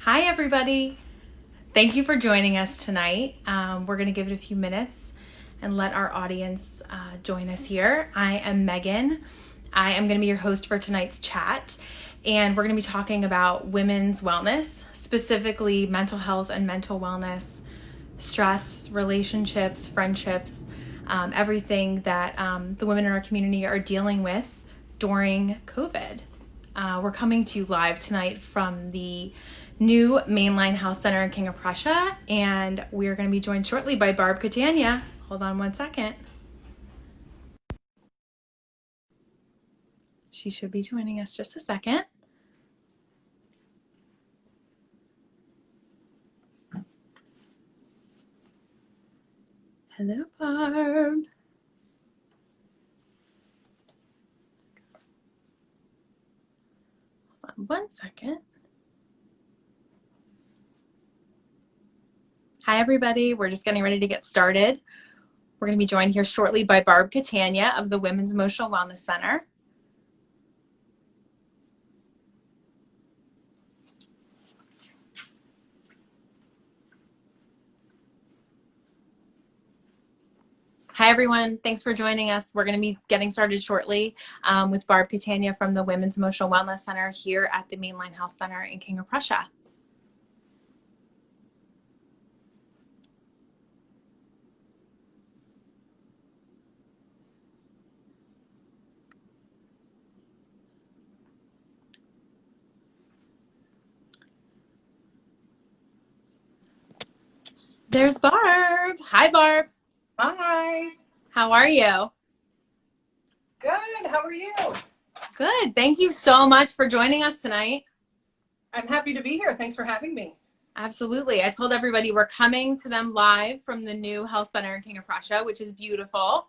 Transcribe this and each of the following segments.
Hi, everybody. Thank you for joining us tonight. We're going to give it a few minutes and let our audience join us here. I am Megan. I am going to be your host for tonight's chat, and we're going to be talking about women's wellness, specifically mental health and mental wellness, stress, relationships, friendships, everything that the women in our community are dealing with during COVID. We're coming to you live tonight from the new Mainline Health Center in King of Prussia, and we're going to be joined shortly by Barb Catania. Hold on one second. She should be joining us just a second. Hello, Barb. Hold on one second. Hi, everybody. We're just getting ready to get started. We're going to be joined here shortly by Barb Catania of the Women's Emotional Wellness Center. Hi, everyone. Thanks for joining us. We're going to be getting started shortly with Barb Catania from the Women's Emotional Wellness Center here at the Mainline Health Center in King of Prussia. There's Barb. Hi, Barb. Hi. How are you? Good. How are you? Good. Thank you so much for joining us tonight. I'm happy to be here. Thanks for having me. Absolutely. I told everybody we're coming to them live from the new health center in King of Prussia, which is beautiful.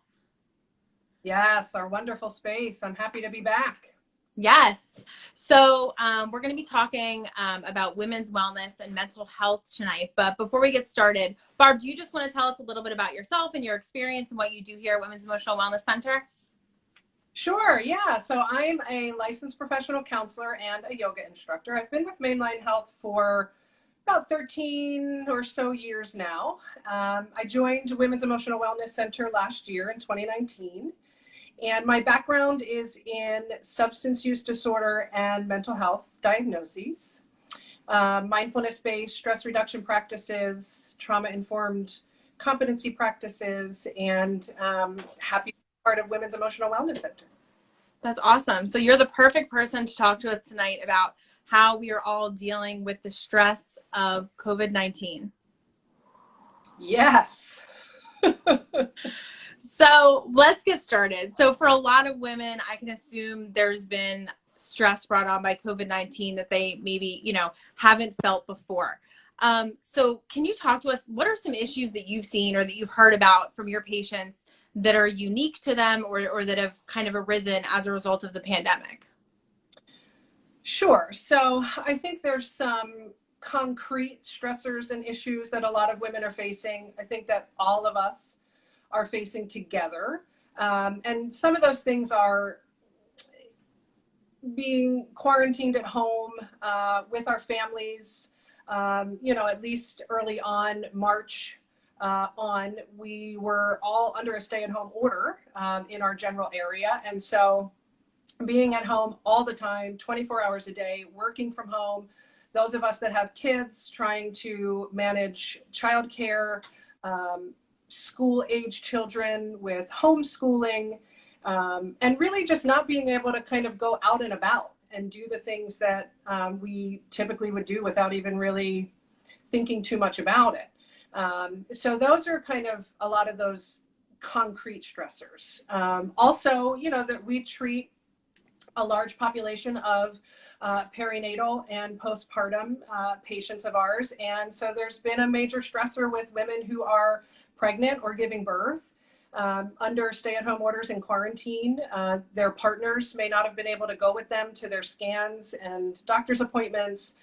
Yes, our wonderful space. I'm happy to be back. Yes. So we're going to be talking about women's wellness and mental health tonight. But before we get started, Barb, do you just want to tell us a little bit about yourself and your experience and what you do here at Women's Emotional Wellness Center? Sure. Yeah. So I'm a licensed professional counselor and a yoga instructor. I've been with Mainline Health for about 13 or so years now. I joined Women's Emotional Wellness Center last year in 2019. And my background is in substance use disorder and mental health diagnoses, mindfulness-based stress reduction practices, trauma-informed competency practices, and happy to be part of Women's Emotional Wellness Center. That's awesome. So you're the perfect person to talk to us tonight about how we are all dealing with the stress of COVID-19. Yes. So let's get started. So for a lot of women, I can assume there's been stress brought on by COVID-19 that they maybe, haven't felt before. So can you talk to us, what are some issues that you've seen or that you've heard about from your patients that are unique to them or that have kind of arisen as a result of the pandemic? Sure. So I think there's some concrete stressors and issues that a lot of women are facing. I think that all of us are facing together. And some of those things are being quarantined at home with our families. At least early on, March on, we were all under a stay-at-home order in our general area. And so being at home all the time, 24 hours a day, working from home, those of us that have kids trying to manage childcare, school-age children with homeschooling, and really just not being able to kind of go out and about and do the things that we typically would do without even really thinking too much about it. So those are kind of a lot of those concrete stressors. Also, that we treat a large population of perinatal and postpartum patients of ours. And so there's been a major stressor with women who are pregnant or giving birth under stay-at-home orders and quarantine. Their partners may not have been able to go with them to their scans and doctor's appointments.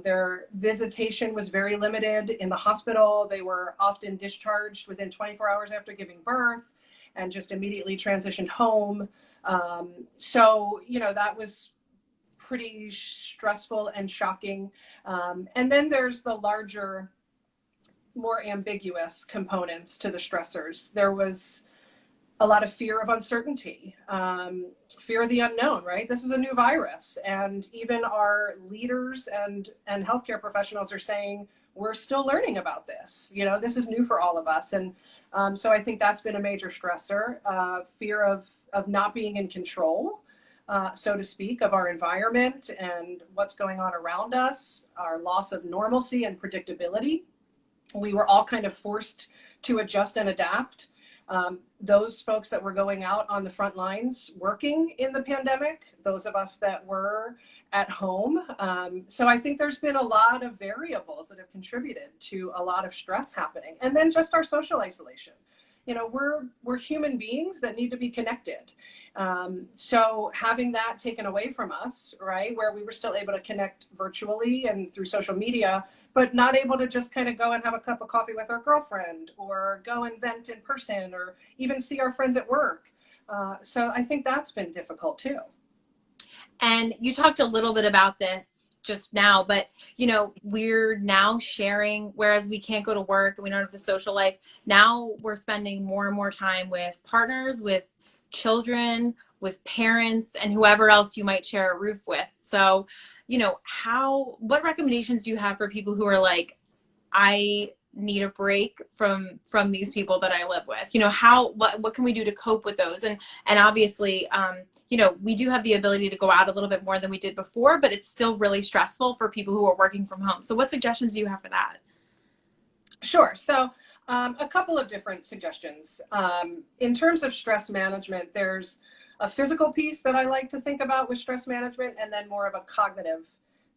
Their visitation was very limited in the hospital. They were often discharged within 24 hours after giving birth and just immediately transitioned home. So, that was pretty stressful and shocking. And then there's the larger, more ambiguous components to the stressors. There was a lot of fear of uncertainty, fear of the unknown, right? This is a new virus. And even our leaders and healthcare professionals are saying, we're still learning about this. You know, this is new for all of us. And so I think that's been a major stressor, fear of not being in control, so to speak, of our environment and what's going on around us, our loss of normalcy and predictability. We were all kind of forced to adjust and adapt. Those folks that were going out on the front lines working in the pandemic, those of us that were at home. So I think there's been a lot of variables that have contributed to a lot of stress happening. And then just our social isolation. You know, we're human beings that need to be connected. So having that taken away from us, right, where we were still able to connect virtually and through social media, but not able to just kind of go and have a cup of coffee with our girlfriend or go and vent in person or even see our friends at work. So I think that's been difficult too. And you talked a little bit about this just now, but you know, we're now sharing, whereas we can't go to work and we don't have the social life, now we're spending more and more time with partners, with children, with parents, and whoever else you might share a roof with. So, you know, what recommendations do you have for people who are like, I need a break from these people that I live with? You know, what can we do to cope with those? And obviously, you know, we do have the ability to go out a little bit more than we did before, but it's still really stressful for people who are working from home. So what suggestions do you have for that? Sure. So a couple of different suggestions. In terms of stress management, there's a physical piece that I like to think about with stress management, and then more of a cognitive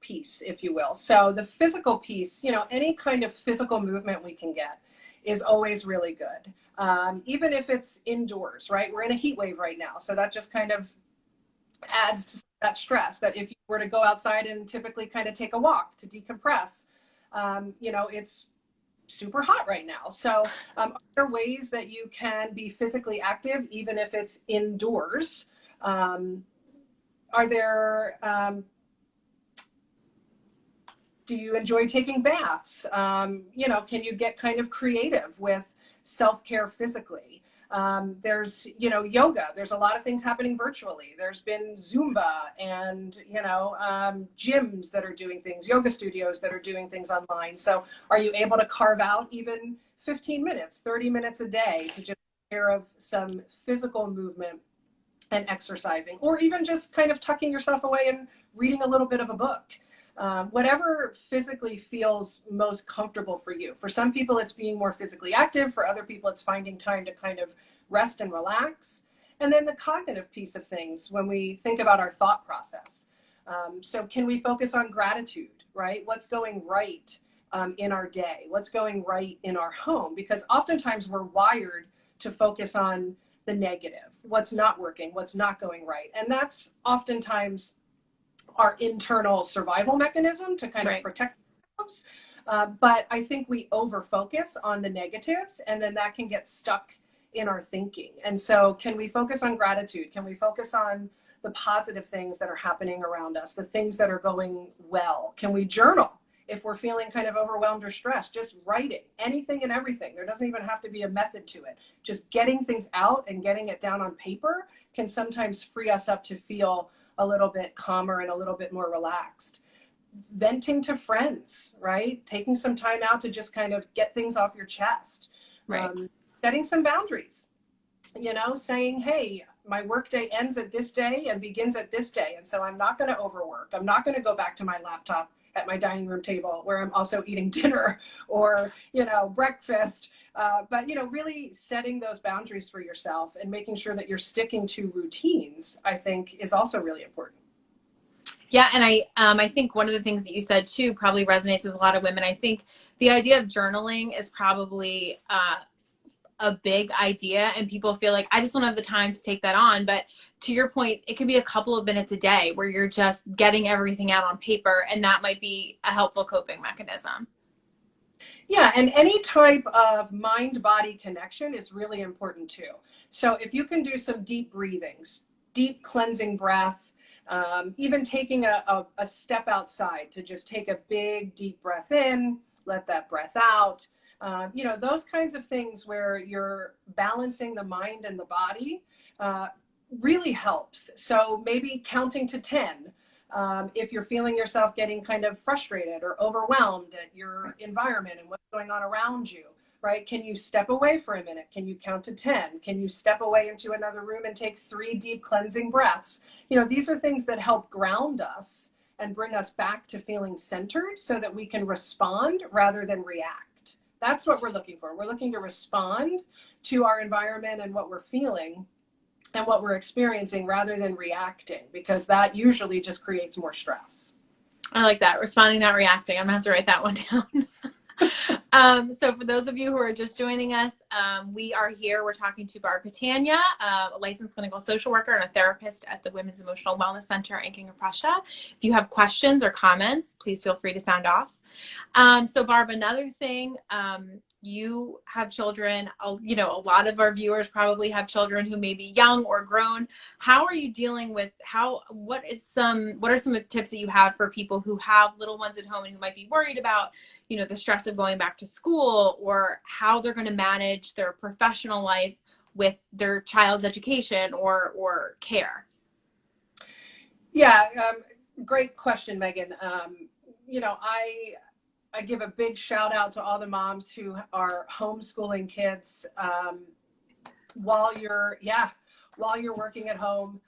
piece, if you will. So the physical piece, you know, any kind of physical movement we can get is always really good. Even if it's indoors, right? We're in a heat wave right now. So that just kind of adds to that stress, that if you were to go outside and typically kind of take a walk to decompress, you know, it's super hot right now. So are there ways that you can be physically active, even if it's indoors? Are there, do you enjoy taking baths? You know, can you get kind of creative with self-care physically? There's, you know, yoga. There's a lot of things happening virtually. There's been Zumba and, you know, gyms that are doing things, yoga studios that are doing things online. So are you able to carve out even 15 minutes, 30 minutes a day to just take care of some physical movement and exercising, or even just kind of tucking yourself away and reading a little bit of a book? Whatever physically feels most comfortable for you. For some people, it's being more physically active. For other people, it's finding time to kind of rest and relax. And then the cognitive piece of things, when we think about our thought process. So can we focus on gratitude, right? What's going right in our day? What's going right in our home? Because oftentimes we're wired to focus on the negative, what's not working, what's not going right. And that's oftentimes our internal survival mechanism to kind of protect ourselves. But I think we over-focus on the negatives, and then that can get stuck in our thinking. And so can we focus on gratitude? Can we focus on the positive things that are happening around us, the things that are going well? Can we journal if we're feeling kind of overwhelmed or stressed? Just writing anything and everything. There doesn't even have to be a method to it. Just getting things out and getting it down on paper can sometimes free us up to feel a little bit calmer and a little bit more relaxed. Venting to friends, right? Taking some time out to just kind of get things off your chest. Right. Setting some boundaries, you know, saying, hey, my workday ends at this day and begins at this day. And so I'm not going to overwork. I'm not going to go back to my laptop at my dining room table where I'm also eating dinner or, you know, breakfast. But, you know, really setting those boundaries for yourself and making sure that you're sticking to routines, I think, is also really important. Yeah. And I think one of the things that you said too probably resonates with a lot of women. I think the idea of journaling is probably a big idea, and people feel like, I just don't have the time to take that on. But to your point, it can be a couple of minutes a day where you're just getting everything out on paper, and that might be a helpful coping mechanism. Yeah, and any type of mind-body connection is really important too. So if you can do some deep breathings, deep cleansing breath, Even taking a step outside to just take a big, deep breath in, let that breath out. Those kinds of things where you're balancing the mind and the body really helps. So maybe counting to 10. If you're feeling yourself getting kind of frustrated or overwhelmed at your environment and what's going on around you, right? Can you step away for a minute? Can you count to 10? Can you step away into another room and take 3 deep cleansing breaths? These are things that help ground us and bring us back to feeling centered so that we can respond rather than react. That's what we're looking for. We're looking to respond to our environment and what we're feeling and what we're experiencing rather than reacting, because that usually just creates more stress. I like that. Responding, not reacting. I'm gonna have to write that one down. So for those of you who are just joining us, we are here. We're talking to Barb Catania, a licensed clinical social worker and a therapist at the Women's Emotional Wellness Center in King of Prussia. If you have questions or comments, please feel free to sound off. So Barb, another thing, you have children, a lot of our viewers probably have children who may be young or grown. How are you dealing with what are some tips that you have for people who have little ones at home and who might be worried about, the stress of going back to school, or how they're going to manage their professional life with their child's education or care? Yeah, great question, Megan. I give a big shout out to all the moms who are homeschooling kids while you're working at home.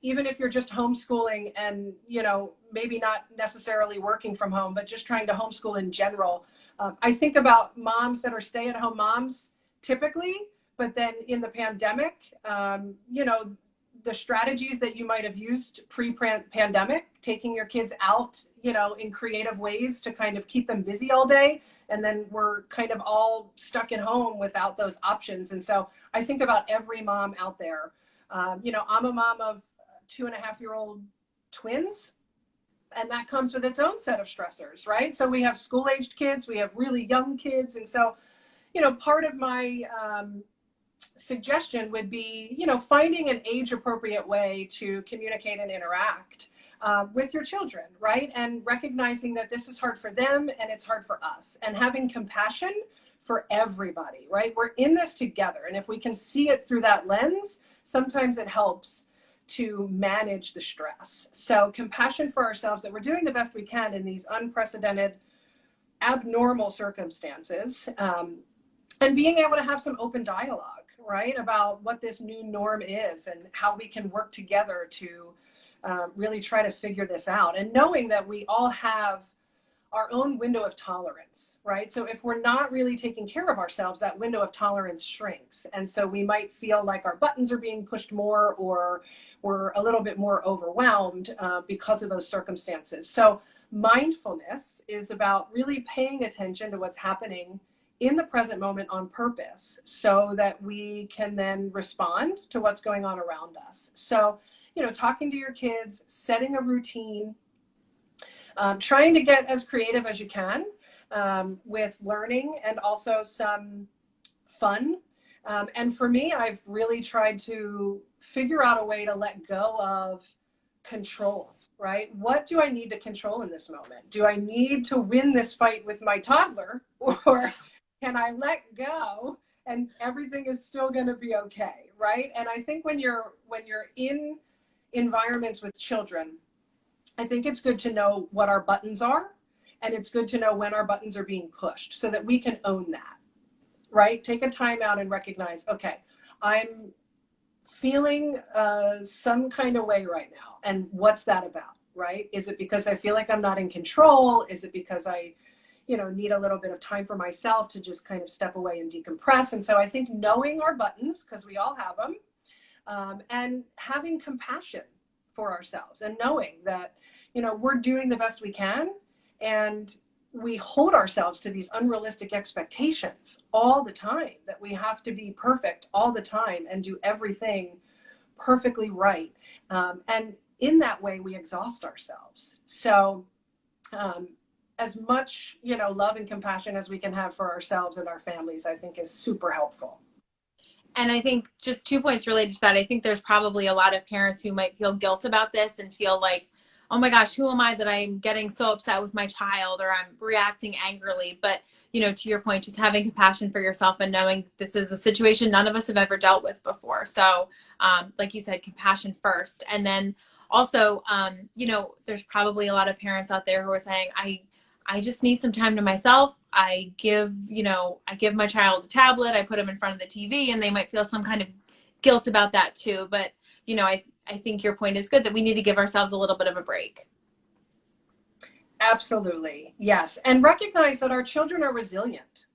Even if you're just homeschooling and, maybe not necessarily working from home, but just trying to homeschool in general. I think about moms that are stay-at-home moms typically, but then in the pandemic, the strategies that you might have used pre-pandemic, taking your kids out, in creative ways to kind of keep them busy all day. And then we're kind of all stuck at home without those options. And so I think about every mom out there. I'm a mom of 2.5-year-old twins, and that comes with its own set of stressors, right? So we have school-aged kids, we have really young kids. And so, part of my suggestion would be, finding an age-appropriate way to communicate and interact with your children, right? And recognizing that this is hard for them and it's hard for us, and having compassion for everybody, right? We're in this together. And if we can see it through that lens, sometimes it helps to manage the stress. So compassion for ourselves, that we're doing the best we can in these unprecedented, abnormal circumstances, and being able to have some open dialogue, right, about what this new norm is and how we can work together to really try to figure this out. And knowing that we all have our own window of tolerance, right? So if we're not really taking care of ourselves, that window of tolerance shrinks. And so we might feel like our buttons are being pushed more, or we're a little bit more overwhelmed because of those circumstances. So mindfulness is about really paying attention to what's happening in the present moment on purpose, so that we can then respond to what's going on around us. So, talking to your kids, setting a routine, trying to get as creative as you can with learning, and also some fun. And for me, I've really tried to figure out a way to let go of control, right? What do I need to control in this moment? Do I need to win this fight with my toddler, or can I let go and everything is still going to be okay, right? And I think when you're in environments with children, I think it's good to know what our buttons are, and it's good to know when our buttons are being pushed so that we can own that, right? Take a time out and recognize, okay, I'm feeling some kind of way right now. And what's that about, right? Is it because I feel like I'm not in control? Is it because I need a little bit of time for myself to just kind of step away and decompress? And so I think knowing our buttons, because we all have them, and having compassion for ourselves, and knowing that, we're doing the best we can, and we hold ourselves to these unrealistic expectations all the time, that we have to be perfect all the time and do everything perfectly right. And in that way, we exhaust ourselves. So, as much, love and compassion as we can have for ourselves and our families, I think is super helpful. And I think just 2 points related to that. I think there's probably a lot of parents who might feel guilt about this and feel like, oh my gosh, who am I that I'm getting so upset with my child or I'm reacting angrily? But, to your point, just having compassion for yourself and knowing this is a situation none of us have ever dealt with before. So, like you said, compassion first. And then also, there's probably a lot of parents out there who are saying, I just need some time to myself. I give my child a tablet, I put them in front of the TV, and they might feel some kind of guilt about that too. But, I think your point is good that we need to give ourselves a little bit of a break. Absolutely. Yes. And recognize that our children are resilient.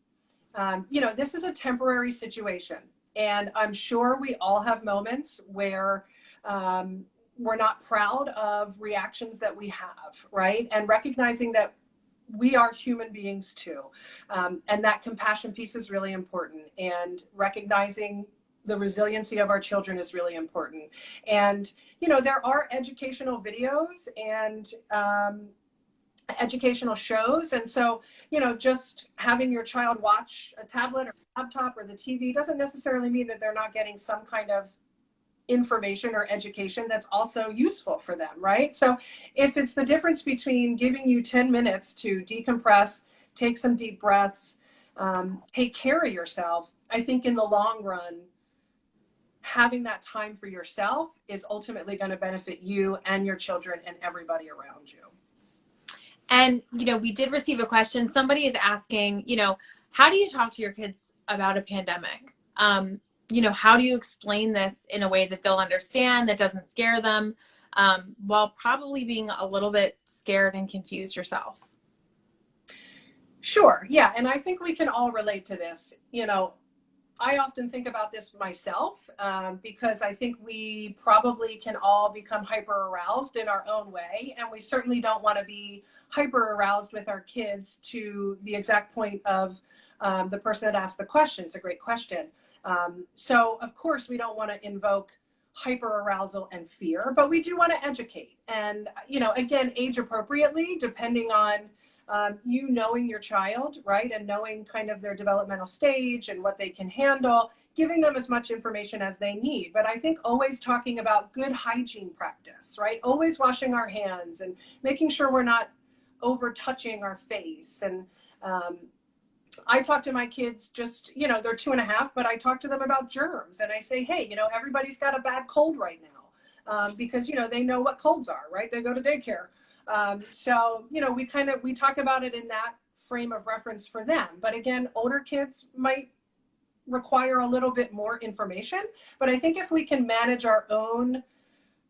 This is a temporary situation. And I'm sure we all have moments where we're not proud of reactions that we have, right? And recognizing that we are human beings too. And that compassion piece is really important. And recognizing the resiliency of our children is really important. And, there are educational videos and educational shows. And so, just having your child watch a tablet or laptop or the TV doesn't necessarily mean that they're not getting some kind of information or education that's also useful for them, right? So if it's the difference between giving you 10 minutes to decompress, take some deep breaths, take care of yourself, I think in the long run, having that time for yourself is ultimately going to benefit you and your children and everybody around you. And, we did receive a question. Somebody is asking, how do you talk to your kids about a pandemic? How do you explain this in a way that they'll understand, that doesn't scare them, while probably being a little bit scared and confused yourself? Sure. Yeah. And I think we can all relate to this. I often think about this myself because I think we probably can all become hyper aroused in our own way. And we certainly don't want to be hyper aroused with our kids to the exact point of the person that asked the question. It's a great question. So of course we don't want to invoke hyper arousal and fear, but we do want to educate. And, again, age appropriately, depending on knowing your child, right? And knowing kind of their developmental stage and what they can handle, giving them as much information as they need. But I think always talking about good hygiene practice, right? Always washing our hands and making sure we're not over touching our face. And I talk to my kids just, they're 2.5, but I talk to them about germs and I say, hey, everybody's got a bad cold right now because, they know what colds are, right? They go to daycare. So, we talk about it in that frame of reference for them. But again, older kids might require a little bit more information. But I think if we can manage our own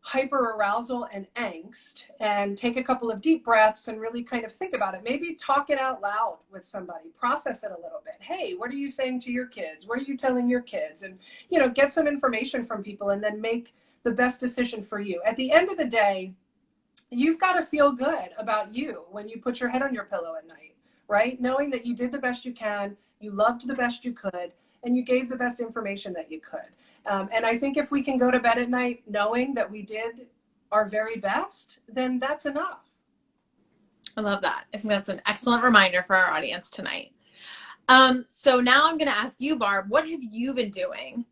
hyper arousal and angst and take a couple of deep breaths and really kind of think about it, maybe talk it out loud with somebody, process it a little bit. Hey, what are you saying to your kids? What are you telling your kids? And, get some information from people and then make the best decision for you. At the end of the day, you've got to feel good about you when you put your head on your pillow at night, right? Knowing that you did the best you can, you loved the best you could, and you gave the best information that you could. And I think if we can go to bed at night knowing that we did our very best, then that's enough. I love that. I think that's an excellent reminder for our audience tonight. So now I'm going to ask you, Barb, what have you been doing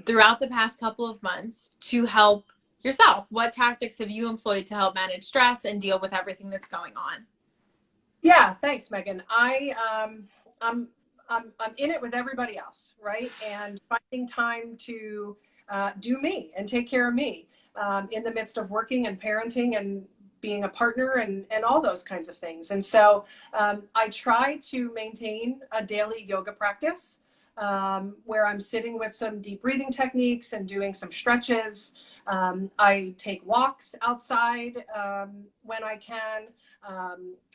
throughout the past couple of months to help yourself? What tactics have you employed to help manage stress and deal with everything that's going on? Yeah, thanks, Megan. I'm in it with everybody else, right? And finding time to do me and take care of me in the midst of working and parenting and being a partner and all those kinds of things. And so I try to maintain a daily yoga practice where I'm sitting with some deep breathing techniques and doing some stretches. I take walks outside when I can.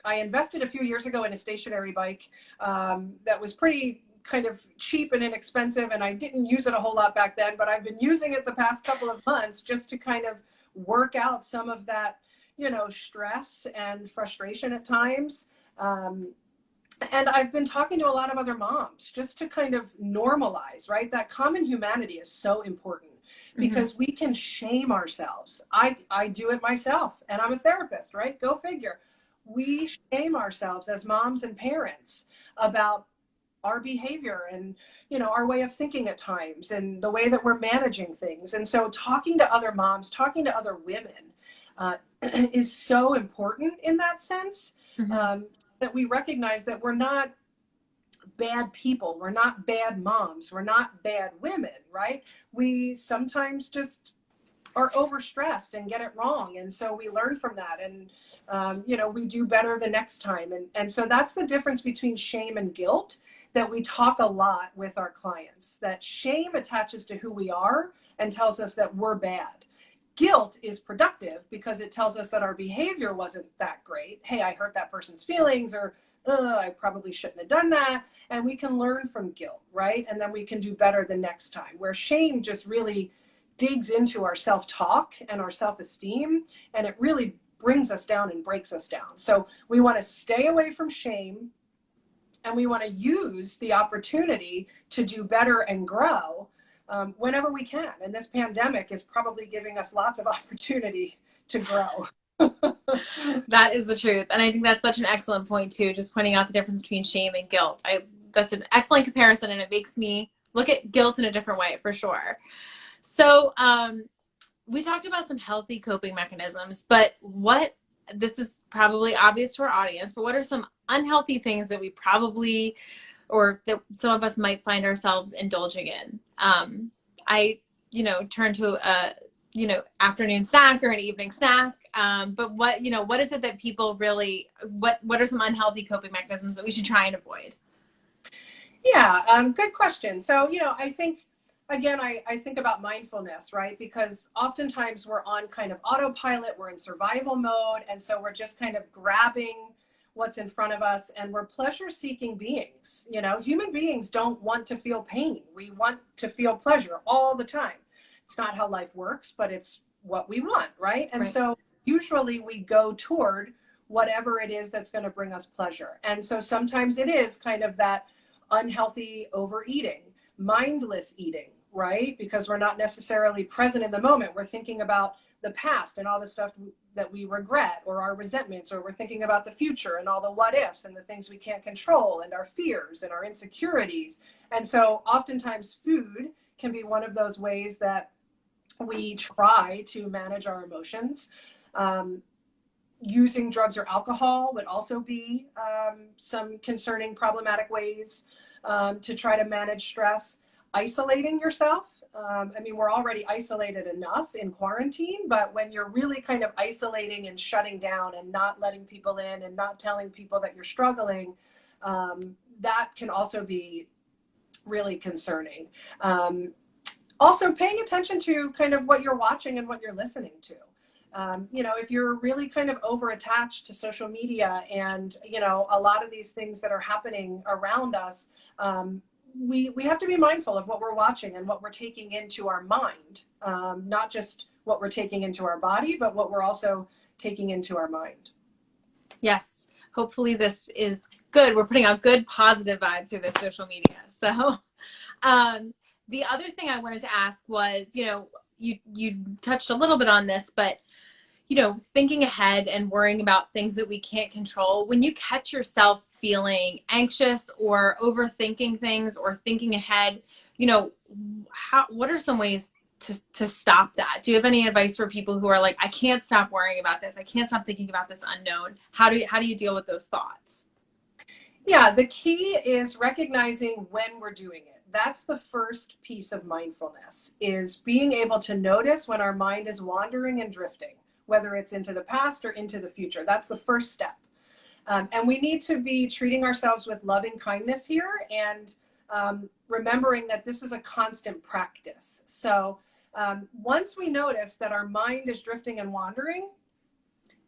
I invested a few years ago in a stationary bike that was pretty kind of cheap and inexpensive, and I didn't use it a whole lot back then, but I've been using it the past couple of months just to kind of work out some of that, stress and frustration at times. And I've been talking to a lot of other moms just to kind of normalize, right? That common humanity is so important because we can shame ourselves. I do it myself, and I'm a therapist, right? Go figure. We shame ourselves as moms and parents about our behavior and, our way of thinking at times and the way that we're managing things. And so talking to other moms, talking to other women is so important in that sense, that we recognize that we're not bad people. We're not bad moms. We're not bad women, right? We sometimes just are overstressed and get it wrong. And so we learn from that. And, we do better the next time. And so that's the difference between shame and guilt that we talk a lot with our clients, that shame attaches to who we are and tells us that we're bad. Guilt is productive because it tells us that our behavior wasn't that great. Hey, I hurt that person's feelings, or I probably shouldn't have done that. And we can learn from guilt, right? And then we can do better the next time, where shame just really digs into our self-talk and our self-esteem, and it really brings us down and breaks us down. So we want to stay away from shame, and we want to use the opportunity to do better and grow whenever we can. And this pandemic is probably giving us lots of opportunity to grow. That is the truth. And I think that's such an excellent point too, just pointing out the difference between shame and guilt. That's an excellent comparison, and it makes me look at guilt in a different way for sure. So we talked about some healthy coping mechanisms, but this is probably obvious to our audience, but what are some unhealthy things that we probably, or that some of us might find ourselves indulging in? I turn to a, afternoon snack or an evening snack. But what is it that people really, what are some unhealthy coping mechanisms that we should try and avoid? Yeah, good question. So, I think, again, I think about mindfulness, right? Because oftentimes we're on kind of autopilot, we're in survival mode. And so we're just kind of grabbing what's in front of us, and we're pleasure-seeking beings. Human beings don't want to feel pain. We want to feel pleasure all the time. It's not how life works, but it's what we want, right? And so usually we go toward whatever it is that's going to bring us pleasure. And so sometimes it is kind of that unhealthy overeating, mindless eating, right? Because we're not necessarily present in the moment. We're thinking about the past and all the stuff that we regret, or our resentments, or we're thinking about the future and all the what ifs and the things we can't control, and our fears and our insecurities. And so oftentimes food can be one of those ways that we try to manage our emotions. Using drugs or alcohol would also be some concerning, problematic ways to try to manage stress. Isolating yourself. We're already isolated enough in quarantine, but when you're really kind of isolating and shutting down and not letting people in and not telling people that you're struggling, that can also be really concerning. Also paying attention to kind of what you're watching and what you're listening to. If you're really kind of over attached to social media and, a lot of these things that are happening around us, we have to be mindful of what we're watching and what we're taking into our mind, not just what we're taking into our body, but what we're also taking into our mind. Yes. Hopefully this is good. We're putting out good, positive vibes through this social media. So the other thing I wanted to ask was, you touched a little bit on this, but thinking ahead and worrying about things that we can't control. When you catch yourself feeling anxious or overthinking things or thinking ahead, what are some ways to stop that? Do you have any advice for people who are like, I can't stop worrying about this. I can't stop thinking about this unknown. How do you deal with those thoughts? Yeah, the key is recognizing when we're doing it. That's the first piece of mindfulness, is being able to notice when our mind is wandering and drifting, whether it's into the past or into the future. That's the first step. And we need to be treating ourselves with loving kindness here, and remembering that this is a constant practice. So once we notice that our mind is drifting and wandering,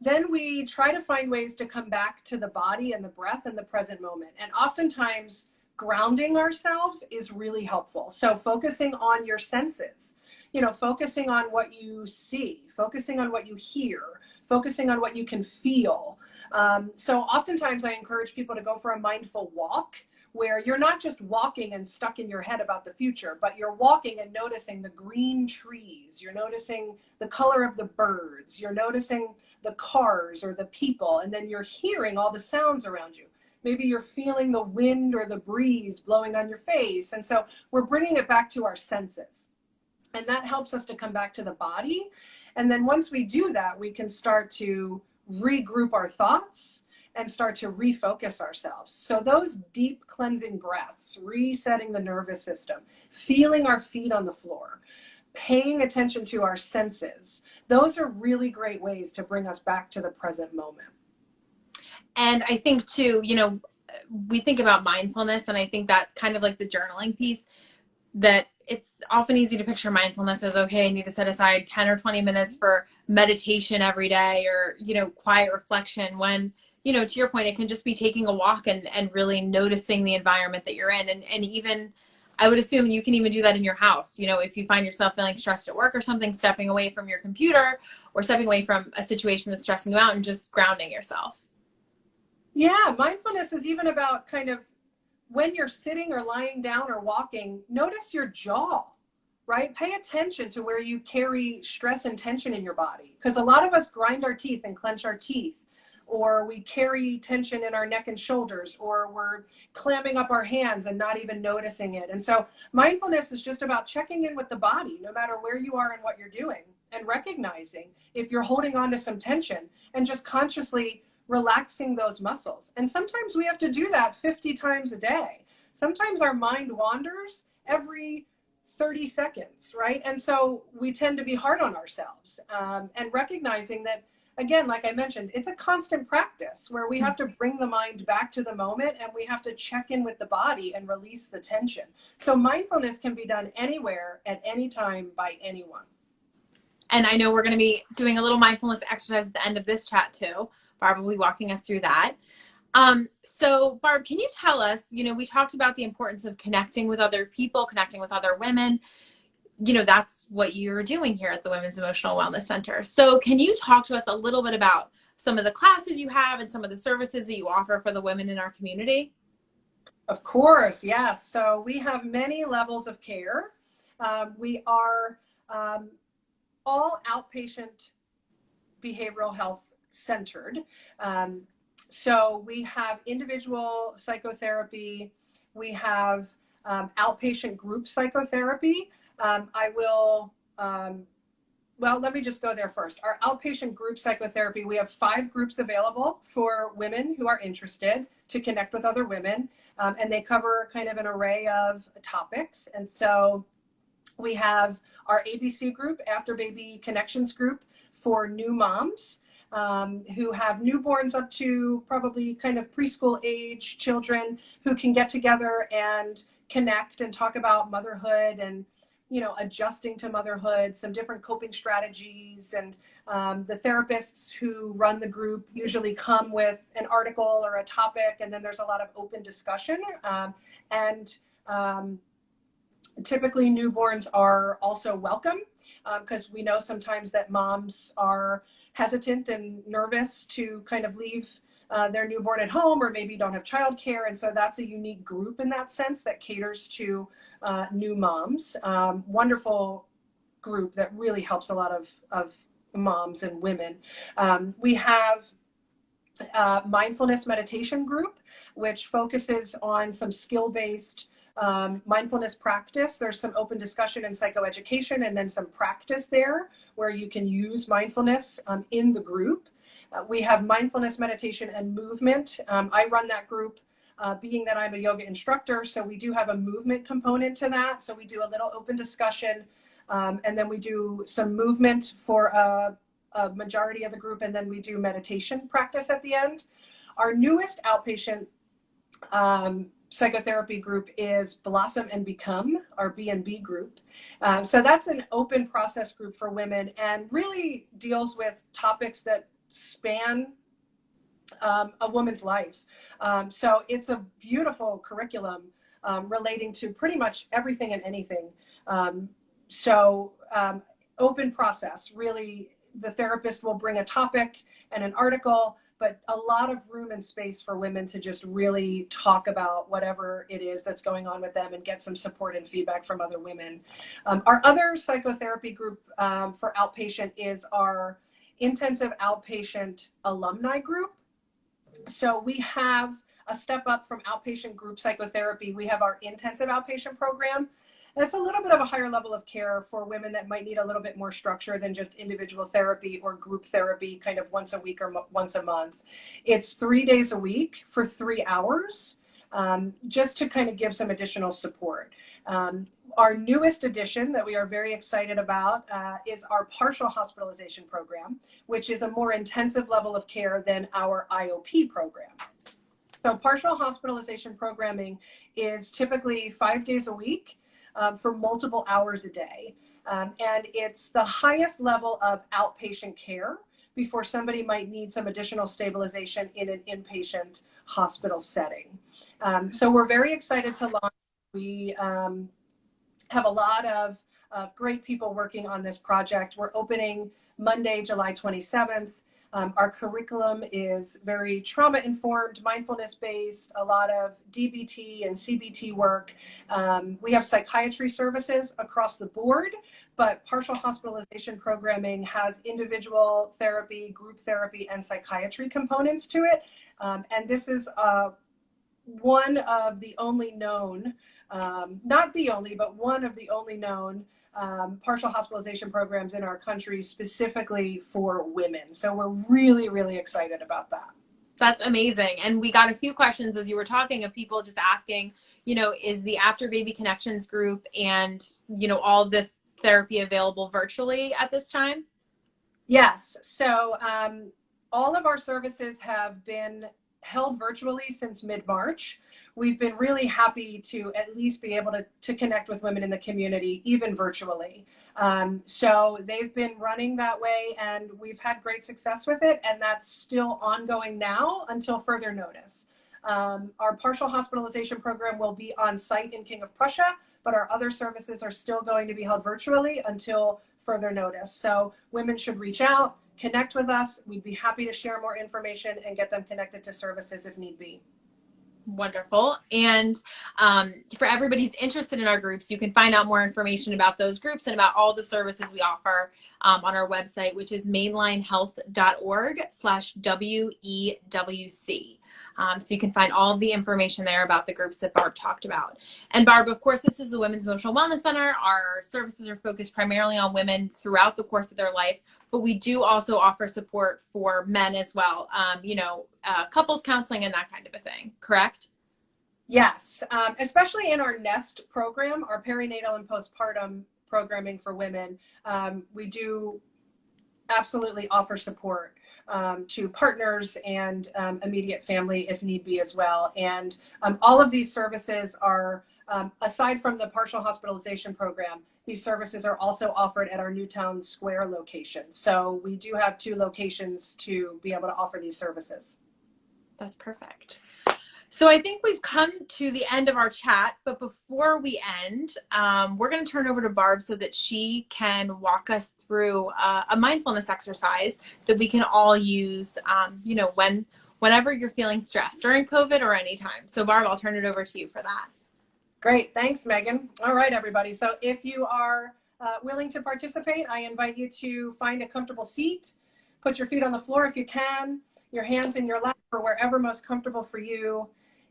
then we try to find ways to come back to the body and the breath and the present moment. And oftentimes grounding ourselves is really helpful. So focusing on your senses, focusing on what you see, focusing on what you hear, focusing on what you can feel. So oftentimes I encourage people to go for a mindful walk, where you're not just walking and stuck in your head about the future, but you're walking and noticing the green trees, you're noticing the color of the birds, you're noticing the cars or the people, and then you're hearing all the sounds around you. maybe you're feeling the wind or the breeze blowing on your face. And so we're bringing it back to our senses. And that helps us to come back to the body. And then once we do that, we can start to regroup our thoughts and start to refocus ourselves. So those deep cleansing breaths, resetting the nervous system, feeling our feet on the floor, paying attention to our senses, those are really great ways to bring us back to the present moment. And I think too, we think about mindfulness, and I think that kind of like the journaling piece, that it's often easy to picture mindfulness as, okay, I need to set aside 10 or 20 minutes for meditation every day, or, quiet reflection, when, to your point, it can just be taking a walk and really noticing the environment that you're in. And even, I would assume you can even do that in your house. If you find yourself feeling stressed at work or something, stepping away from your computer or stepping away from a situation that's stressing you out and just grounding yourself. Yeah, mindfulness is even about kind of when you're sitting or lying down or walking, notice your jaw, right? Pay attention to where you carry stress and tension in your body. Because a lot of us grind our teeth and clench our teeth, or we carry tension in our neck and shoulders, or we're clamming up our hands and not even noticing it. And so mindfulness is just about checking in with the body, no matter where you are and what you're doing, and recognizing if you're holding on to some tension and just consciously relaxing those muscles. And sometimes we have to do that 50 times a day. Sometimes our mind wanders every 30 seconds, right? And so we tend to be hard on ourselves, and recognizing that, again, like I mentioned, it's a constant practice where we have to bring the mind back to the moment, and we have to check in with the body and release the tension. So mindfulness can be done anywhere, at any time, by anyone. And I know we're going to be doing a little mindfulness exercise at the end of this chat too. Barb will be walking us through that. So Barb, can you tell us, we talked about the importance of connecting with other people, connecting with other women. That's what you're doing here at the Women's Emotional Wellness Center. So can you talk to us a little bit about some of the classes you have and some of the services that you offer for the women in our community? Of course, yes. So we have many levels of care. We are all outpatient behavioral health centered. So we have individual psychotherapy. We have outpatient group psychotherapy. Let me just go there first. Our outpatient group psychotherapy, we have 5 groups available for women who are interested to connect with other women. And they cover kind of an array of topics. And so we have our ABC group, After Baby Connections group, for new moms who have newborns up to probably kind of preschool age children, who can get together and connect and talk about motherhood and, adjusting to motherhood, some different coping strategies. And the therapists who run the group usually come with an article or a topic, and then there's a lot of open discussion. Typically newborns are also welcome, because we know sometimes that moms are hesitant and nervous to kind of leave their newborn at home, or maybe don't have childcare. And so that's a unique group in that sense that caters to new moms. Wonderful group that really helps a lot of moms and women. We have mindfulness meditation group, which focuses on some skill-based mindfulness practice. There's some open discussion and psychoeducation, and then some practice there where you can use mindfulness in the group. We have mindfulness meditation and movement. I run that group, being that I'm a yoga instructor, so we do have a movement component to that. So we do a little open discussion, and then we do some movement for a majority of the group, and then we do meditation practice at the end. Our newest outpatient psychotherapy group is Blossom and Become, our B&B group. So that's an open process group for women, and really deals with topics that span a woman's life. So it's a beautiful curriculum relating to pretty much everything and anything. Open process, really, the therapist will bring a topic and an article, but a lot of room and space for women to just really talk about whatever it is that's going on with them and get some support and feedback from other women. Our other psychotherapy group for outpatient is our intensive outpatient alumni group. So we have a step up from outpatient group psychotherapy, we have our intensive outpatient program. That's a little bit of a higher level of care for women that might need a little bit more structure than just individual therapy or group therapy kind of once a week or once a month. It's 3 days a week for 3 hours, just to kind of give some additional support. Our newest addition that we are very excited about is our partial hospitalization program, which is a more intensive level of care than our IOP program. So partial hospitalization programming is typically 5 days a week for multiple hours a day. And it's the highest level of outpatient care before somebody might need some additional stabilization in an inpatient hospital setting. So we're very excited to launch. We have a lot of great people working on this project. We're opening Monday, July 27th. Our curriculum is very trauma-informed, mindfulness-based, a lot of DBT and CBT work. We have psychiatry services across the board, but partial hospitalization programming has individual therapy, group therapy, and psychiatry components to it. And this is one of the only known, not the only, but one of the only known partial hospitalization programs in our country specifically for women. So we're really, really excited about that. That's amazing. And we got a few questions as you were talking of people just asking, is the After Baby Connections group and, all of this therapy available virtually at this time? Yes. So all of our services have been held virtually since mid-March. We've been really happy to at least be able to connect with women in the community, even virtually. So they've been running that way and we've had great success with it. And that's still ongoing now until further notice. Our partial hospitalization program will be on site in King of Prussia, but our other services are still going to be held virtually until further notice. So women should reach out, connect with us. We'd be happy to share more information and get them connected to services if need be. Wonderful. And for everybody who's interested in our groups, you can find out more information about those groups and about all the services we offer on our website, which is mainlinehealth.org/WEWC. So you can find all of the information there about the groups that Barb talked about. And Barb, of course, this is the Women's Emotional Wellness Center. Our services are focused primarily on women throughout the course of their life, but we do also offer support for men as well, couples counseling and that kind of a thing, correct? Yes, especially in our NEST program, our perinatal and postpartum programming for women, we do absolutely offer support to partners and immediate family if need be as well. And all of these services are, aside from the partial hospitalization program, these services are also offered at our Newtown Square location. So we do have 2 locations to be able to offer these services. That's perfect. So I think we've come to the end of our chat, but before we end, we're going to turn over to Barb so that she can walk us through a mindfulness exercise that we can all use, whenever you're feeling stressed during COVID or anytime. So Barb, I'll turn it over to you for that. Great. Thanks, Megan. All right, everybody. So if you are willing to participate, I invite you to find a comfortable seat, put your feet on the floor if you can, your hands in your lap or wherever most comfortable for you,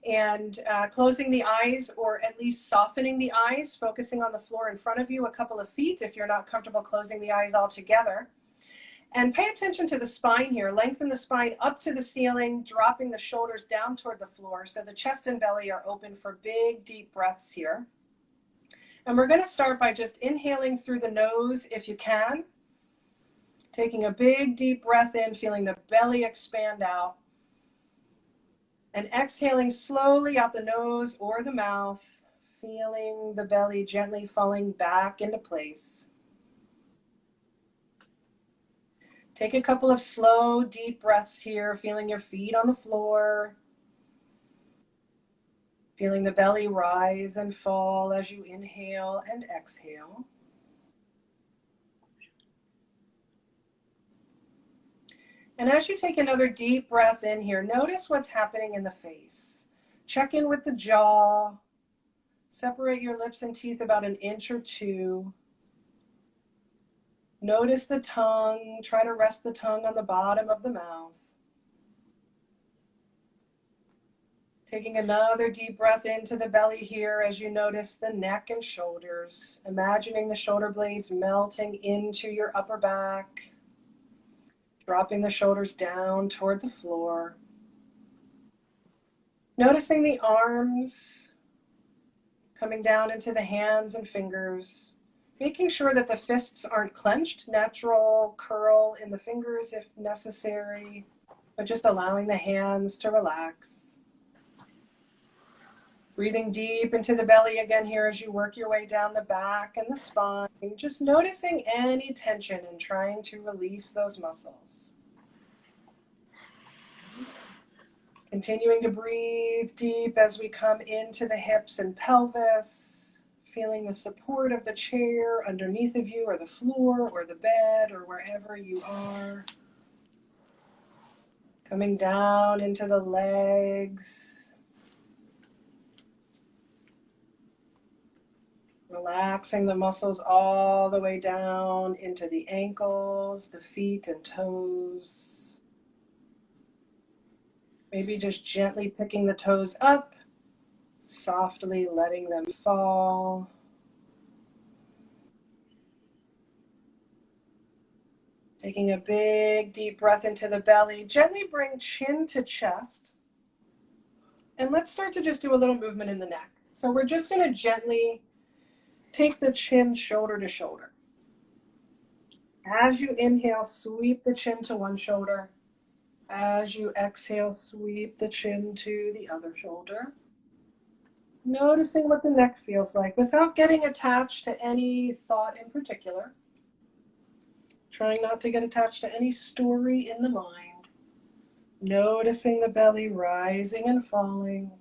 and closing the eyes or at least softening the eyes, focusing on the floor in front of you a couple of feet if you're not comfortable closing the eyes altogether. And pay attention to the spine here. Lengthen the spine up to the ceiling, dropping the shoulders down toward the floor so the chest and belly are open for big, deep breaths here. And we're going to start by just inhaling through the nose if you can. Taking a big, deep breath in, feeling the belly expand out. And exhaling slowly out the nose or the mouth, feeling the belly gently falling back into place. Take a couple of slow, deep breaths here, feeling your feet on the floor. Feeling the belly rise and fall as you inhale and exhale. And as you take another deep breath in here, notice what's happening in the face. Check in with the jaw. Separate your lips and teeth about 1 inch or 2. Notice the tongue. Try to rest the tongue on the bottom of the mouth. Taking another deep breath into the belly here as you notice the neck and shoulders, imagining the shoulder blades melting into your upper back, dropping the shoulders down toward the floor. Noticing the arms coming down into the hands and fingers, making sure that the fists aren't clenched, natural curl in the fingers if necessary, but just allowing the hands to relax. Breathing deep into the belly again here as you work your way down the back and the spine, just noticing any tension and trying to release those muscles. Continuing to breathe deep as we come into the hips and pelvis, feeling the support of the chair underneath of you or the floor or the bed or wherever you are. Coming down into the legs. Relaxing the muscles all the way down into the ankles, the feet and toes. Maybe just gently picking the toes up, softly letting them fall. Taking a big deep breath into the belly, gently bring chin to chest. And let's start to just do a little movement in the neck. So we're just going to gently take the chin shoulder to shoulder. As you inhale, sweep the chin to one shoulder. As you exhale, sweep the chin to the other shoulder. Noticing what the neck feels like without getting attached to any thought in particular. Trying not to get attached to any story in the mind. Noticing the belly rising and falling.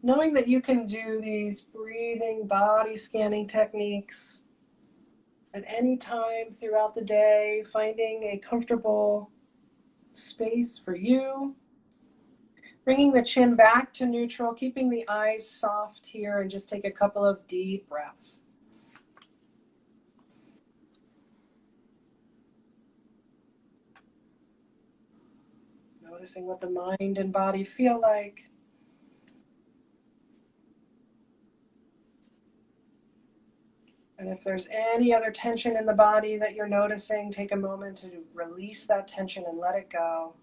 Knowing that you can do these breathing, body scanning techniques at any time throughout the day, finding a comfortable space for you. Bringing the chin back to neutral, keeping the eyes soft here, and just take a couple of deep breaths. Noticing what the mind and body feel like. And if there's any other tension in the body that you're noticing, take a moment to release that tension and let it go.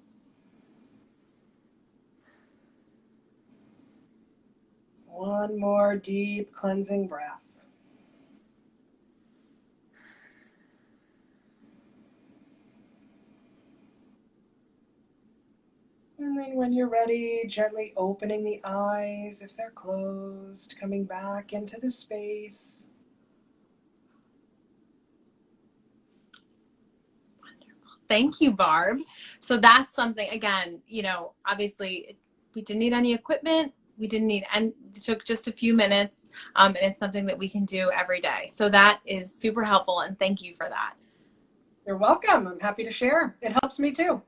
One more deep cleansing breath. And then when you're ready, gently opening the eyes if they're closed, coming back into the space. Thank you, Barb. So that's something, again, obviously we didn't need any equipment. We didn't need, and it took just a few minutes. And it's something that we can do every day. So that is super helpful. And thank you for that. You're welcome. I'm happy to share. It helps me too.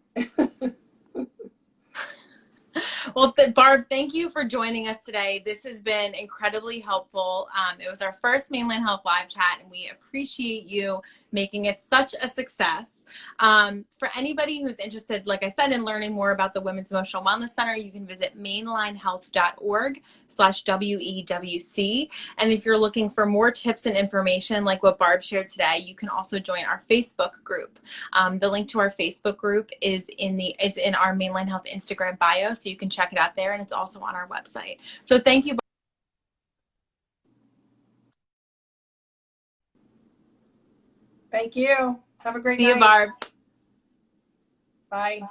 Well, Barb, thank you for joining us today. This has been incredibly helpful. It was our first Mainland Health Live chat, and we appreciate you making it such a success. For anybody who's interested, like I said, in learning more about the Women's Emotional Wellness Center, you can visit mainlinehealth.org/WEWC. And if you're looking for more tips and information like what Barb shared today, you can also join our Facebook group. The link to our Facebook group is in our Mainline Health Instagram bio, so you can check it out there, and it's also on our website. So thank you. Thank you. Have a great See night. you, Barb. Bye.